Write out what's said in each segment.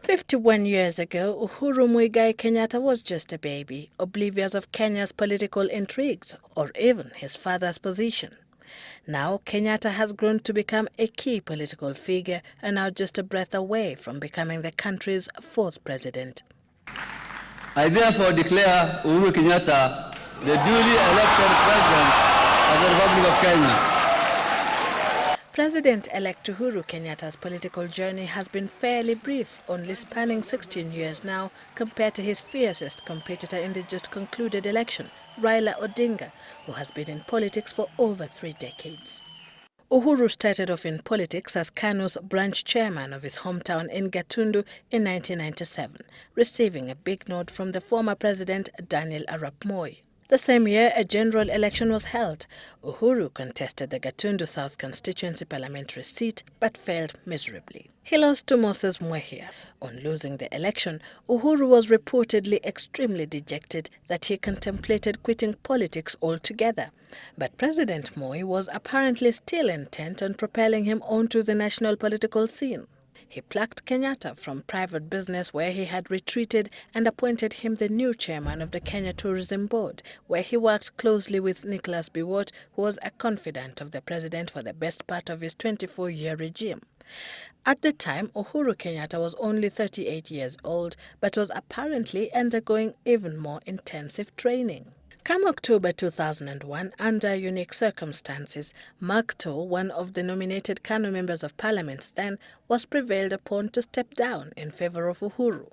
51 years ago, Uhuru Muigai Kenyatta was just a baby, oblivious of Kenya's political intrigues or even his father's position. Now, Kenyatta has grown to become a key political figure and now just a breath away from becoming the country's fourth president. I therefore declare Uhuru Kenyatta the duly elected President of the Republic of Kenya. President-elect Uhuru Kenyatta's political journey has been fairly brief, only spanning 16 years now, compared to his fiercest competitor in the just concluded election, Raila Odinga, who has been in politics for over 3 decades. Uhuru started off in politics as Kanu's branch chairman of his hometown in Gatundu in 1997, receiving a big nod from the former president Daniel Arap Moi. The same year, a general election was held. Uhuru contested the Gatundu South constituency parliamentary seat but failed miserably. He lost to Moses Mwehia. On losing the election, Uhuru was reportedly extremely dejected that he contemplated quitting politics altogether. But President Moi was apparently still intent on propelling him onto the national political scene. He plucked Kenyatta from private business where he had retreated and appointed him the new chairman of the Kenya Tourism Board, where he worked closely with Nicholas Biwott, who was a confidant of the president for the best part of his 24-year regime. At the time, Uhuru Kenyatta was only 38 years old, but was apparently undergoing even more intensive training. Come October 2001, under unique circumstances, Mark Too, one of the nominated Kanu members of parliament then, was prevailed upon to step down in favor of Uhuru.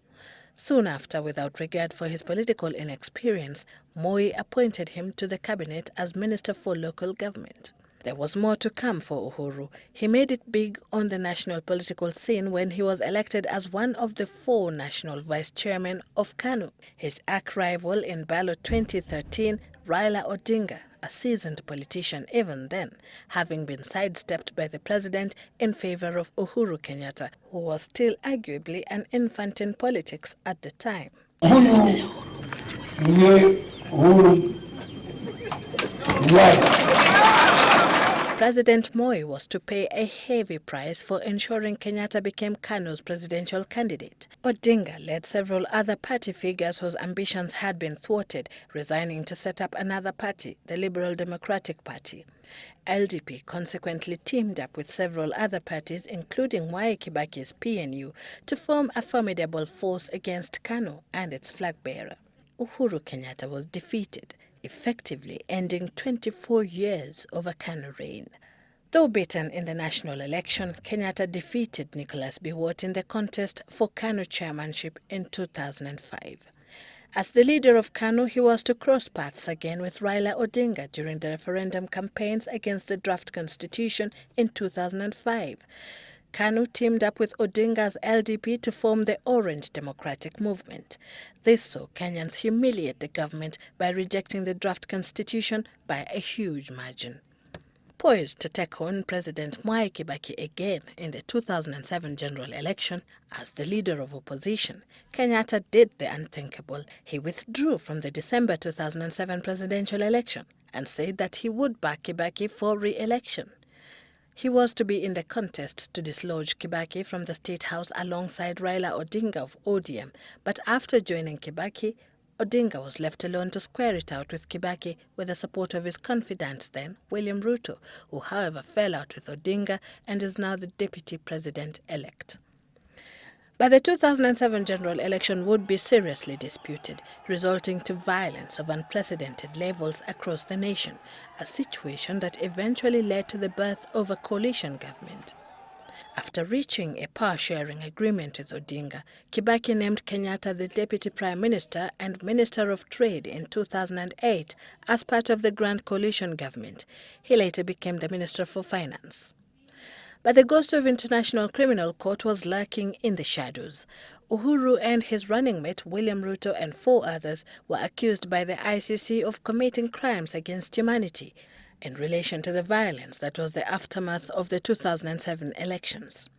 Soon after, without regard for his political inexperience, Moi appointed him to the cabinet as Minister for Local Government. There was more to come for Uhuru. He made it big on the national political scene when he was elected as one of the 4 national vice-chairmen of KANU. His arch-rival in ballot 2013, Raila Odinga, a seasoned politician even then, having been sidestepped by the president in favor of Uhuru Kenyatta, who was still arguably an infant in politics at the time. President Moi was to pay a heavy price for ensuring Kenyatta became Kanu's presidential candidate. Odinga led several other party figures whose ambitions had been thwarted, resigning to set up another party, the Liberal Democratic Party. LDP consequently teamed up with several other parties, including Mwai Kibaki's PNU, to form a formidable force against Kanu and its flag-bearer. Uhuru Kenyatta was defeated, effectively ending 24 years of a Kanu reign. Though beaten in the national election, Kenyatta defeated Nicholas Biwott in the contest for Kanu chairmanship in 2005. As the leader of KANU, he was to cross paths again with Raila Odinga during the referendum campaigns against the draft constitution in 2005. KANU teamed up with Odinga's LDP to form the Orange Democratic Movement. This saw Kenyans humiliate the government by rejecting the draft constitution by a huge margin. Poised to take on President Mwai Kibaki again in the 2007 general election as the leader of opposition, Kenyatta did the unthinkable. He withdrew from the December 2007 presidential election and said that he would back Kibaki for re-election. He was to be in the contest to dislodge Kibaki from the State House alongside Raila Odinga of ODM, but after joining Kibaki, Odinga was left alone to square it out with Kibaki with the support of his confidant then, William Ruto, who however fell out with Odinga and is now the deputy president-elect. But the 2007 general election would be seriously disputed, resulting to violence of unprecedented levels across the nation, a situation that eventually led to the birth of a coalition government. After reaching a power-sharing agreement with Odinga, Kibaki named Kenyatta the Deputy Prime Minister and Minister of Trade in 2008 as part of the Grand Coalition government. He later became the Minister for Finance. But the ghost of International Criminal Court was lurking in the shadows. Uhuru and his running mate William Ruto and 4 others were accused by the ICC of committing crimes against humanity in relation to the violence that was the aftermath of the 2007 elections.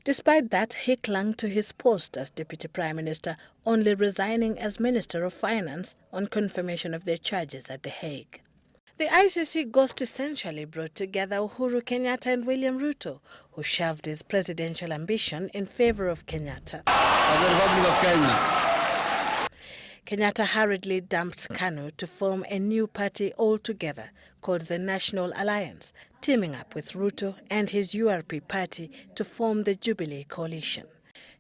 Despite that, he clung to his post as Deputy Prime Minister, only resigning as Minister of Finance on confirmation of their charges at The Hague. The ICC ghost essentially brought together Uhuru Kenyatta and William Ruto, who shelved his presidential ambition in favor of Kenyatta. Of the Republic of Kenya. Kenyatta hurriedly dumped KANU to form a new party altogether called the National Alliance, teaming up with Ruto and his URP party to form the Jubilee coalition.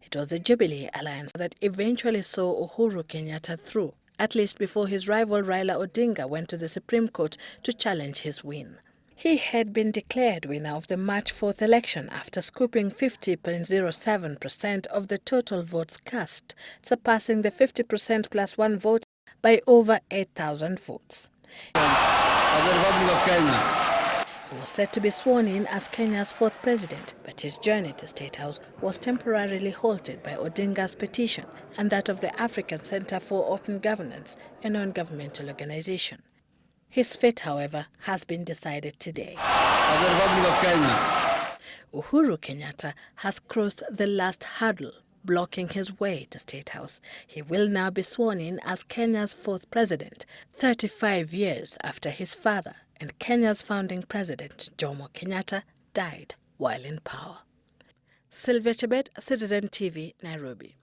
It was the Jubilee Alliance that eventually saw Uhuru Kenyatta through, at least before his rival Raila Odinga went to the Supreme Court to challenge his win. He had been declared winner of the March 4th election after scooping 50.07% of the total votes cast, surpassing the 50% plus one vote by over 8,000 votes. Of the Republic of Kenya. He was set to be sworn in as Kenya's fourth president, but his journey to State House was temporarily halted by Odinga's petition and that of the African Center for Open Governance, a non-governmental organization. His fate, however, has been decided today. Of the Republic of Kenya. Uhuru Kenyatta has crossed the last hurdle, blocking his way to State House. He will now be sworn in as Kenya's fourth president, 35 years after his father and Kenya's founding president, Jomo Kenyatta, died while in power. Sylvia Chebet, Citizen TV, Nairobi.